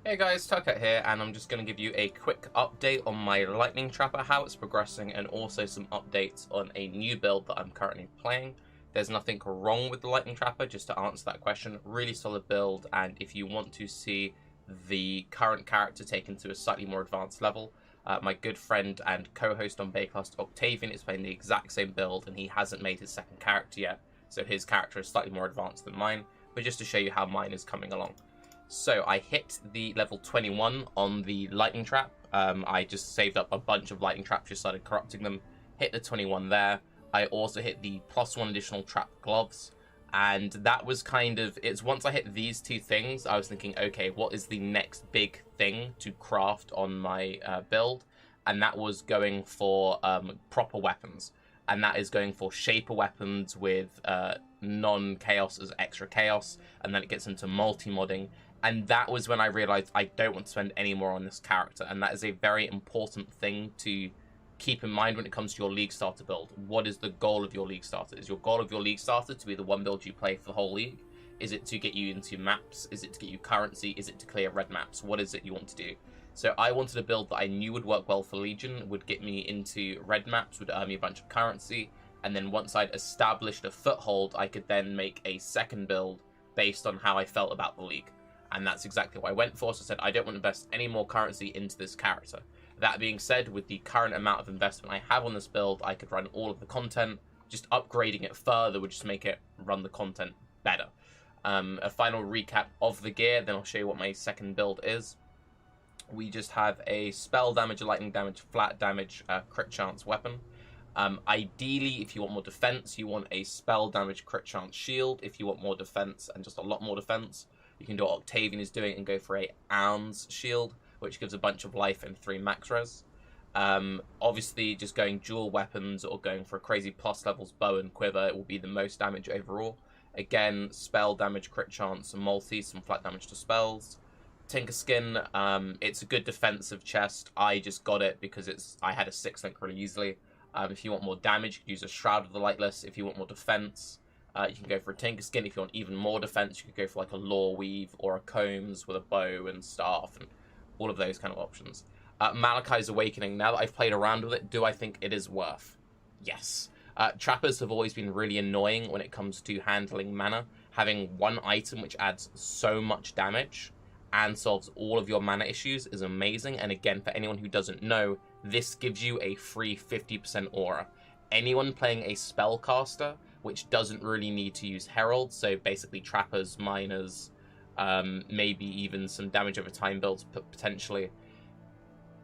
Hey guys, Tucker here, and I'm just going to give you a quick update on my Lightning Trapper, how it's progressing, and also some updates on a new build that I'm currently playing. There's nothing wrong with the Lightning Trapper, just to answer that question. Really solid build, and if you want to see the current character taken to a slightly more advanced level, my good friend and co-host on Baycast, Octavian, is playing the exact same build, and he hasn't made his second character yet, so his character is slightly more advanced than mine, but just to show you how mine is coming along. So I hit the level 21 on the lightning trap. I just saved up a bunch of lightning traps, just started corrupting them. Hit the 21 there. I also hit the +1 additional trap gloves. And that was kind of, it's once I hit these two things, I was thinking, okay, what is the next big thing to craft on my build? And that was going for proper weapons. And that is going for shaper weapons with non-chaos as extra chaos. And then it gets into multi-modding. And that was when I realized I don't want to spend any more on this character. And that is a very important thing to keep in mind when it comes to your League Starter build. What is the goal of your League Starter? Is your goal of your League Starter to be the one build you play for the whole league? Is it to get you into maps? Is it to get you currency? Is it to clear red maps? What is it you want to do? So I wanted a build that I knew would work well for Legion, would get me into red maps, would earn me a bunch of currency. And then once I'd established a foothold, I could then make a second build based on how I felt about the league. And that's exactly what I went for. So I said, I don't want to invest any more currency into this character. That being said, with the current amount of investment I have on this build, I could run all of the content. Just upgrading it further would just make it run the content better. A final recap of the gear, then I'll show you what my second build is. We just have a spell damage, lightning damage, flat damage, crit chance weapon. Ideally, if you want more defense, you want a spell damage, crit chance shield. If you want more defense and just a lot more defense, you can do what Octavian is doing and go for a Ounds shield, which gives a bunch of life and 3 max res. Obviously, just going dual weapons or going for a crazy plus levels bow and quiver, it will be the most damage overall. Again, spell damage, crit chance, multi, some flat damage to spells. Tinker Skin, it's a good defensive chest. I just got it because I had a 6-link really easily. If you want more damage, you could use a Shroud of the Lightless. If you want more defense, you can go for a Tinker Skin. If you want even more defense, you could go for like a Lore Weave or a Combs with a bow and staff and all of those kind of options. Malachi's Awakening, now that I've played around with it, do I think it is worth? Yes. Trappers have always been really annoying when it comes to handling mana. Having one item which adds so much damage and solves all of your mana issues is amazing. And again, for anyone who doesn't know, this gives you a free 50% aura. Anyone playing a spellcaster, which doesn't really need to use Herald, so basically trappers, miners, maybe even some damage over time builds potentially.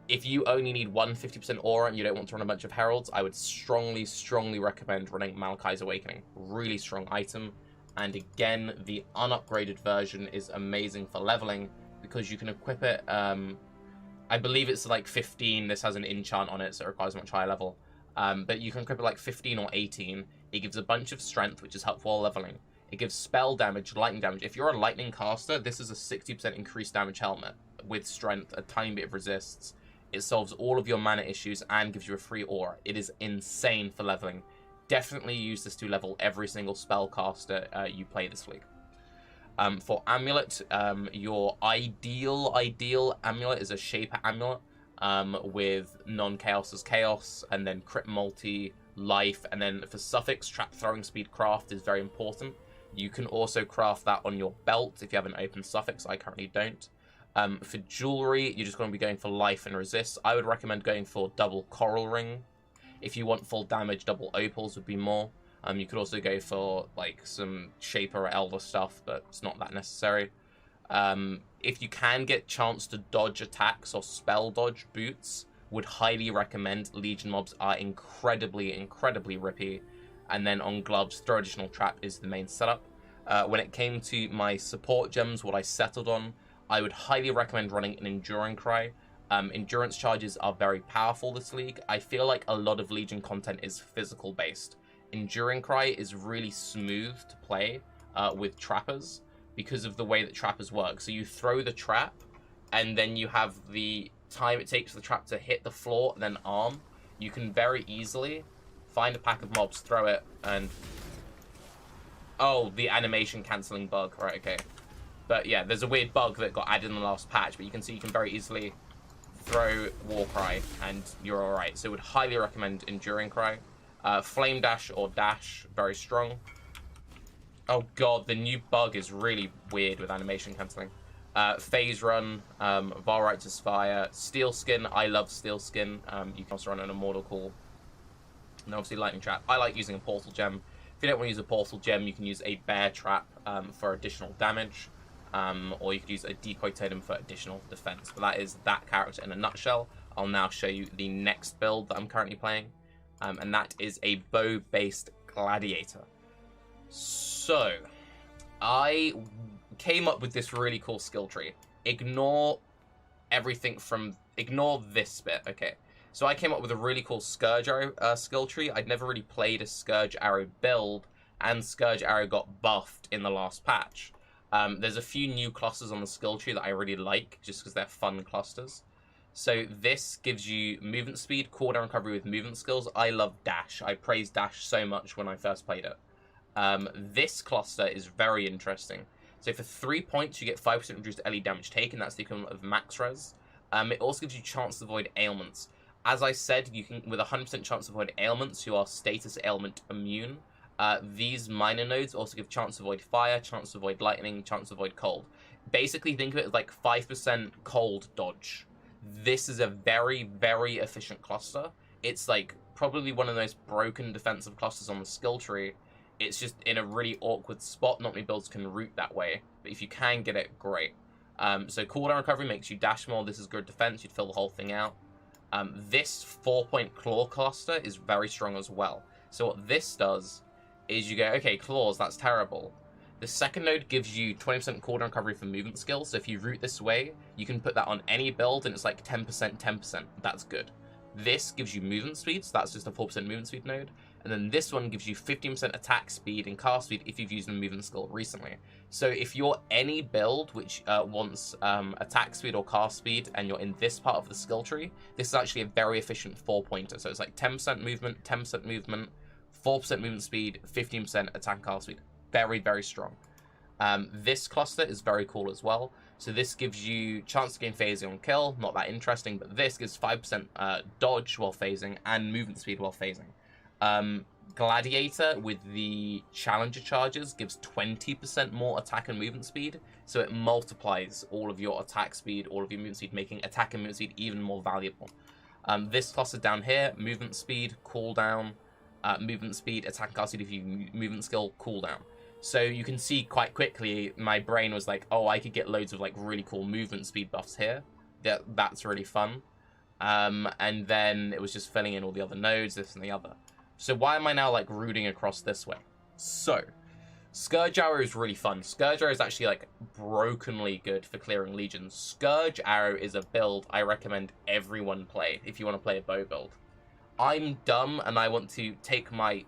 If you only need one 50% aura and you don't want to run a bunch of Heralds, I would strongly, strongly recommend running Malachi's Awakening. Really strong item. And again, the unupgraded version is amazing for leveling because you can equip it. I believe it's like 15. This has an enchant on it, so it requires a much higher level. But you can equip it like 15 or 18. It gives a bunch of strength, which is helpful while leveling. It gives spell damage, lightning damage. If you're a lightning caster, this is a 60% increased damage helmet with strength, a tiny bit of resists. It solves all of your mana issues and gives you a free aura. It is insane for leveling. Definitely use this to level every single spellcaster you play this week. For Amulet, your ideal Amulet is a Shaper Amulet with non-chaos as chaos, and then crit multi, life, and then for suffix, trap throwing speed craft is very important. You can also craft that on your belt if you have an open suffix. I currently don't. For jewelry, you're just going to be going for life and resist. I would recommend going for double coral ring. If you want full damage, double opals would be more. You could also go for like some Shaper or Elder stuff, but it's not that necessary. If you can get chance to dodge attacks or spell dodge boots, would highly recommend. Legion mobs are incredibly, incredibly rippy. And then on gloves, throw additional trap is the main setup. When it came to my support gems, what I settled on, I would highly recommend running an Enduring Cry. Endurance charges are very powerful this league. I feel like a lot of Legion content is physical based. Enduring Cry is really smooth to play with trappers because of the way that trappers work. So you throw the trap, and then you have the time it takes for the trap to hit the floor and then arm. You can very easily find a pack of mobs, throw it, and... Oh, the animation cancelling bug. Right, okay. But yeah, there's a weird bug that got added in the last patch, but you can see you can very easily throw Warcry and you're alright. So I would highly recommend Enduring Cry. Flame Dash or Dash, very strong. Oh god, the new bug is really weird with animation cancelling. Phase Run, Valright's Fire, Steel Skin. I love Steel Skin. You can also run an Immortal Call. And obviously Lightning Trap. I like using a Portal Gem. If you don't want to use a Portal Gem, you can use a Bear Trap for additional damage. Or you could use a Decoy Totem for additional defense. But that is that character in a nutshell. I'll now show you the next build that I'm currently playing. And that is a bow-based Gladiator. So, I came up with this really cool skill tree. Ignore this bit, okay. So I came up with a really cool Scourge Arrow skill tree. I'd never really played a Scourge Arrow build, and Scourge Arrow got buffed in the last patch. There's a few new clusters on the skill tree that I really like, just because they're fun clusters. So this gives you movement speed, cooldown recovery with movement skills. I love Dash. I praised Dash so much when I first played it. This cluster is very interesting. So for 3 points, you get 5% reduced LE damage taken. That's the equivalent of max res. It also gives you chance to avoid ailments. As I said, you can, with 100% chance to avoid ailments, you are status ailment immune. These minor nodes also give chance to avoid fire, chance to avoid lightning, chance to avoid cold. Basically, think of it as like 5% cold dodge. This is a very, very efficient cluster. It's like probably one of the most broken defensive clusters on the skill tree. It's just in a really awkward spot. Not many builds can route that way, but if you can get it, great. So cooldown recovery makes you dash more. This is good defense. You'd fill the whole thing out. This 4-point claw cluster is very strong as well. So what this does is you go, okay, claws, that's terrible. The second node gives you 20% cooldown recovery for movement skills. So if you route this way, you can put that on any build, and it's like 10%, 10%. That's good. This gives you movement speed, so that's just a 4% movement speed node. And then this one gives you 15% attack speed and cast speed if you've used a movement skill recently. So if you're any build which wants attack speed or cast speed, and you're in this part of the skill tree, this is actually a very efficient 4-pointer. So it's like 10% movement, 10% movement, 4% movement speed, 15% attack and cast speed. Very, very strong. This cluster is very cool as well. So this gives you chance to gain phasing on kill. Not that interesting, but this gives 5% dodge while phasing and movement speed while phasing. Gladiator with the Challenger charges gives 20% more attack and movement speed. So it multiplies all of your attack speed, all of your movement speed, making attack and movement speed even more valuable. This cluster down here, movement speed, cooldown, movement speed, attack and cast speed if you movement skill, cooldown. So you can see quite quickly, my brain was like, oh, I could get loads of like really cool movement speed buffs here. That's really fun. And then it was just filling in all the other nodes, this and the other. So why am I now like rooting across this way? So, Scourge Arrow is really fun. Scourge Arrow is actually like brokenly good for clearing legions. Scourge Arrow is a build I recommend everyone play if you want to play a bow build. I'm dumb and I want to take my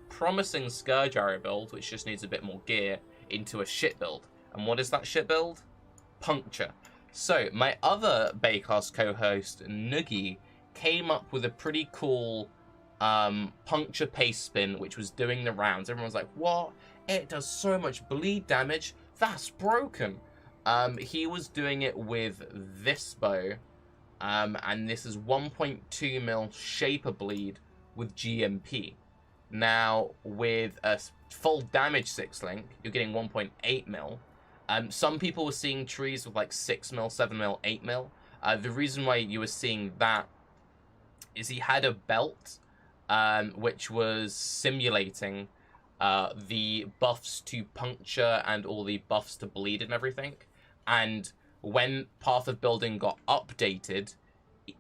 promising Scourge Arrow build, which just needs a bit more gear, into a shit build. And what is that shit build? Puncture. So, my other Baycast co-host, Noogie, came up with a pretty cool puncture pace spin, which was doing the rounds. Everyone was like, what? It does so much bleed damage? That's broken. He was doing it with this bow, and this is 1.2 mil Shaper Bleed with GMP. Now, with a full damage 6-link, you're getting 1.8 mil. Some people were seeing trees with like 6 mil, 7 mil, 8 mil. The reason why you were seeing that is he had a belt which was simulating the buffs to puncture and all the buffs to bleed and everything. And when Path of Building got updated,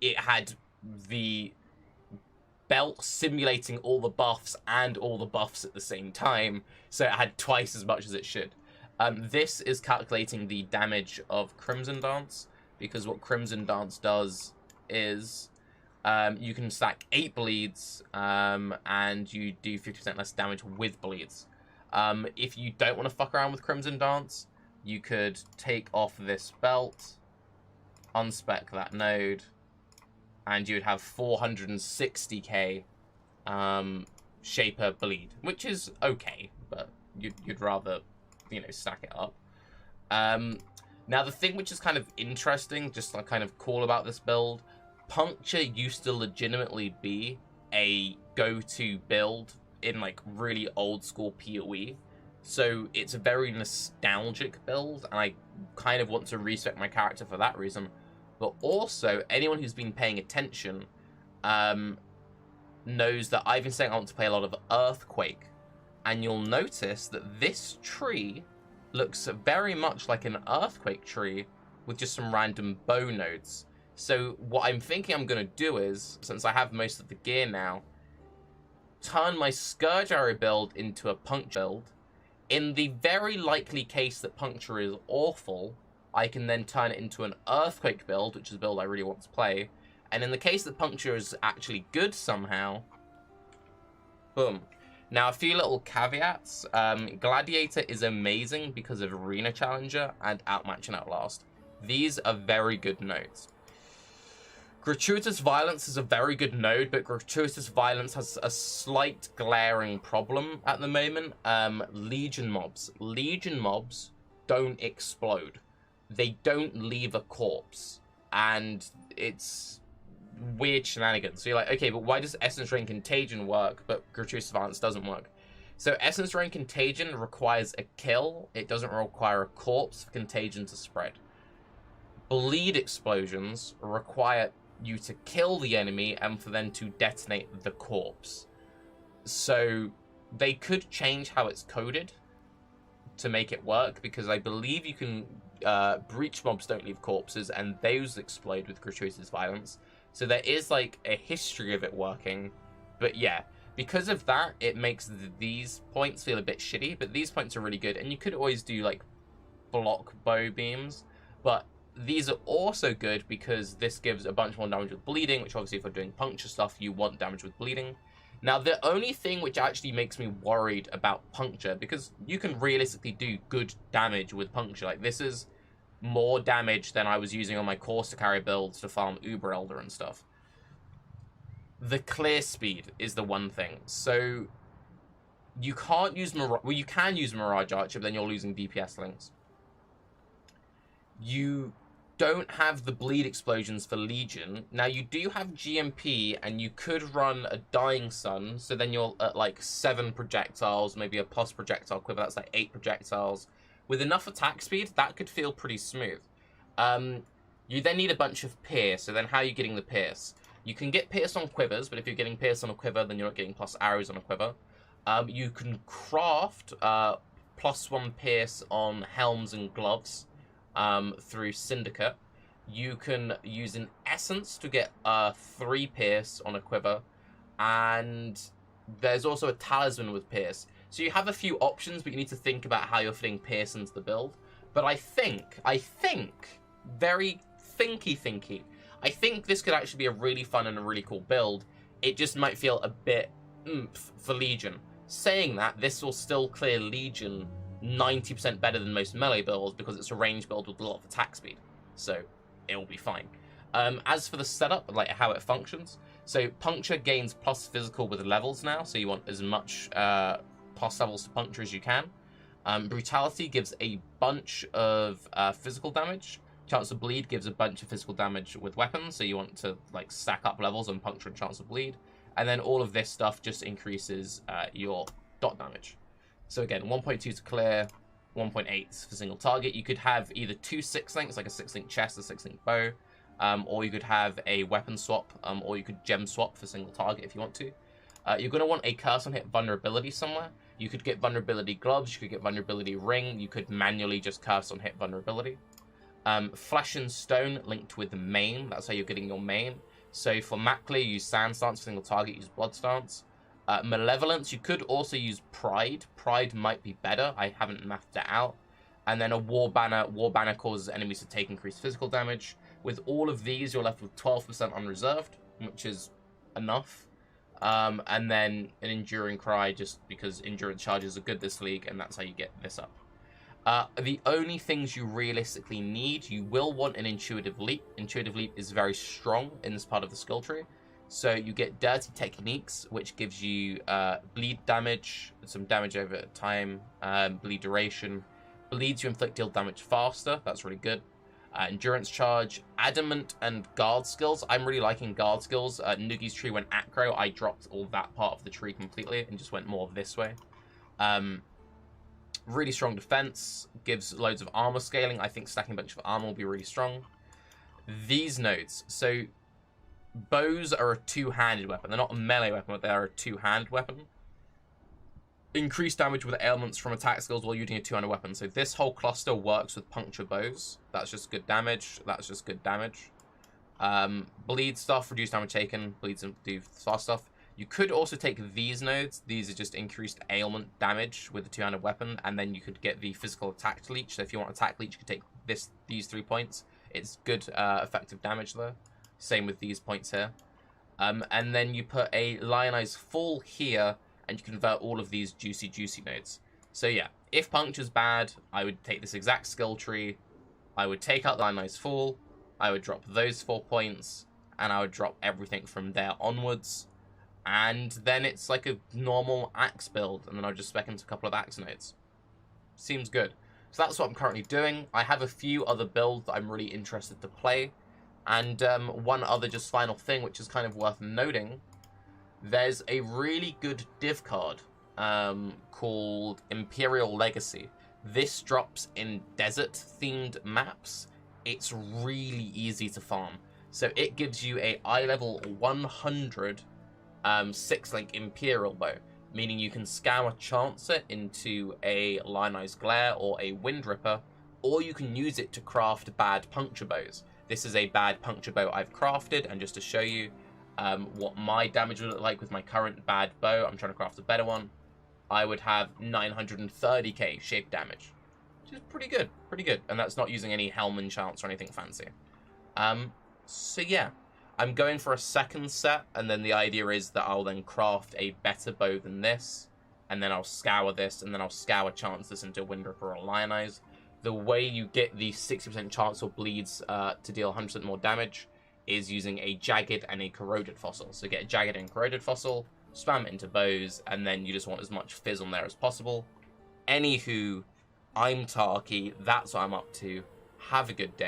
it had the belt simulating all the buffs and all the buffs at the same time, so it had twice as much as it should. This is calculating the damage of Crimson Dance, because what Crimson Dance does is you can stack 8 bleeds and you do 50% less damage with bleeds. If you don't want to fuck around with Crimson Dance, you could take off this belt, unspec that node, and you would have 460k Shaper Bleed, which is okay, but you'd rather, you know, stack it up. Now, the thing which is kind of interesting, just like kind of cool about this build, Puncture used to legitimately be a go-to build in like really old school PoE. So it's a very nostalgic build, and I kind of want to respec my character for that reason. But also, anyone who's been paying attention knows that I've been saying I want to play a lot of Earthquake. And you'll notice that this tree looks very much like an Earthquake tree with just some random bow nodes. So what I'm thinking I'm going to do is, since I have most of the gear now, turn my Scourge Arrow build into a Puncture build. In the very likely case that Puncture is awful, I can then turn it into an Earthquake build, which is a build I really want to play. And in the case that Puncture is actually good somehow, boom. Now, a few little caveats. Gladiator is amazing because of Arena Challenger and Outmatch and Outlast. These are very good nodes. Gratuitous Violence is a very good node, but Gratuitous Violence has a slight glaring problem at the moment. Legion mobs. Legion mobs don't explode. They don't leave a corpse. And it's weird shenanigans. So you're like, okay, but why does Essence Rain Contagion work, but Gratuitous Violence doesn't work? So Essence Rain Contagion requires a kill. It doesn't require a corpse for Contagion to spread. Bleed explosions require you to kill the enemy and for them to detonate the corpse. So they could change how it's coded to make it work, because I believe you can breach mobs don't leave corpses and those explode with Gratuitous Violence. So there is like a history of it working. But yeah, because of that, it makes these points feel a bit shitty, but these points are really good. And you could always do like block bow beams, but these are also good because this gives a bunch more damage with bleeding, which obviously if you're doing Puncture stuff, you want damage with bleeding. Now, the only thing which actually makes me worried about Puncture, because you can realistically do good damage with Puncture, like this is more damage than I was using on my Course to carry builds to farm Uber Elder and stuff. The clear speed is the one thing. So you can't use Mirage, well, you can use Mirage Archer, but then you're losing DPS links. You don't have the bleed explosions for Legion. Now, you do have GMP, and you could run a Dying Sun, so then you're at like 7 projectiles, maybe a plus projectile quiver, that's like 8 projectiles. With enough attack speed, that could feel pretty smooth. You then need a bunch of Pierce, so then how are you getting the Pierce? You can get Pierce on quivers, but if you're getting Pierce on a quiver, then you're not getting plus arrows on a quiver. You can craft +1 Pierce on helms and gloves through Syndicate. You can use an Essence to get 3 Pierce on a quiver, and there's also a Talisman with Pierce. So you have a few options, but you need to think about how you're fitting Pierce into the build. But I think, very thinky, I think this could actually be a really fun and a really cool build. It just might feel a bit oomph for Legion. Saying that, this will still clear Legion 90% better than most melee builds because it's a range build with a lot of attack speed. So it'll be fine. As for the setup, like how it functions, so Puncture gains plus physical with levels now, so you want as much plus levels to Puncture as you can. Brutality gives a bunch of physical damage. Chance of Bleed gives a bunch of physical damage with weapons, so you want to like stack up levels on Puncture and Chance of Bleed. And then all of this stuff just increases your dot damage. So again, 1.2 to clear, 1.8 for single target. You could have either 2 6-links, like a 6-link chest, a 6-link bow, or you could have a weapon swap, or you could gem swap for single target if you want to. You're going to want a curse on hit vulnerability somewhere. You could get vulnerability gloves, you could get vulnerability ring, you could manually just curse on hit vulnerability. Flesh and Stone linked with the main, that's how you're getting your main. So for map clear, use Sand Stance, for single target, use Blood Stance. Malevolence, you could also use Pride. Pride might be better, I haven't mapped it out. And then a War Banner. War Banner causes enemies to take increased physical damage. With all of these, you're left with 12% unreserved, which is enough. And then an Enduring Cry, just because endurance charges are good this league, and that's how you get this up. The only things you realistically need, you will want an Intuitive Leap. Intuitive Leap is very strong in this part of the skill tree. So you get Dirty Techniques, which gives you bleed damage, some damage over time, bleed duration, Bleeds you inflict deal damage faster. That's really good. Endurance charge, adamant, and guard skills. I'm really liking guard skills. Nugi's tree went acro. I dropped all that part of the tree completely and just went more this way. Really strong defense, gives loads of armor scaling. I think stacking a bunch of armor will be really strong. These nodes. So bows are a two-handed weapon. They're not a melee weapon, but they are a two-handed weapon. Increase damage with ailments from attack skills while using a two-handed weapon. So this whole cluster works with puncture bows. That's just good damage. That's just good damage. Bleed stuff, reduce damage taken. Bleeds and do fast stuff. You could also take these nodes. These are just increased ailment damage with a two-handed weapon, and then you could get the physical attack leech. So if you want attack leech, you could take these 3 points. It's good effective damage though. Same with these points here. And then you put a Lionized Fall here, and you convert all of these juicy nodes. So yeah, if puncture's bad, I would take this exact skill tree. I would take out the Lionized Fall. I would drop those 4 points, and I would drop everything from there onwards. And then it's like a normal axe build, and then I'll just spec into a couple of axe nodes. Seems good. So that's what I'm currently doing. I have a few other builds that I'm really interested to play. And one other just final thing, which is kind of worth noting. There's a really good div card called Imperial Legacy. This drops in desert-themed maps. It's really easy to farm. So it gives you a eye level 100 6-link Imperial bow, meaning you can scour Chancer into a Lionized Glare or a Wind Ripper, or you can use it to craft bad puncture bows. This is a bad puncture bow I've crafted, and just to show you what my damage would look like with my current bad bow, I'm trying to craft a better one, I would have 930k shape damage, which is pretty good, and that's not using any helm enchants or anything fancy. So yeah. I'm going for a second set, and then the idea is that I'll then craft a better bow than this, and then I'll scour this, and then I'll scour chance this into Wind Ripper or Lionize. The way you get the 60% chance or bleeds to deal 100% more damage is using a Jagged and a Corroded Fossil. So get a Jagged and Corroded Fossil, spam it into bows, and then you just want as much fizz on there as possible. Anywho, I'm Tarky, that's what I'm up to. Have a good day.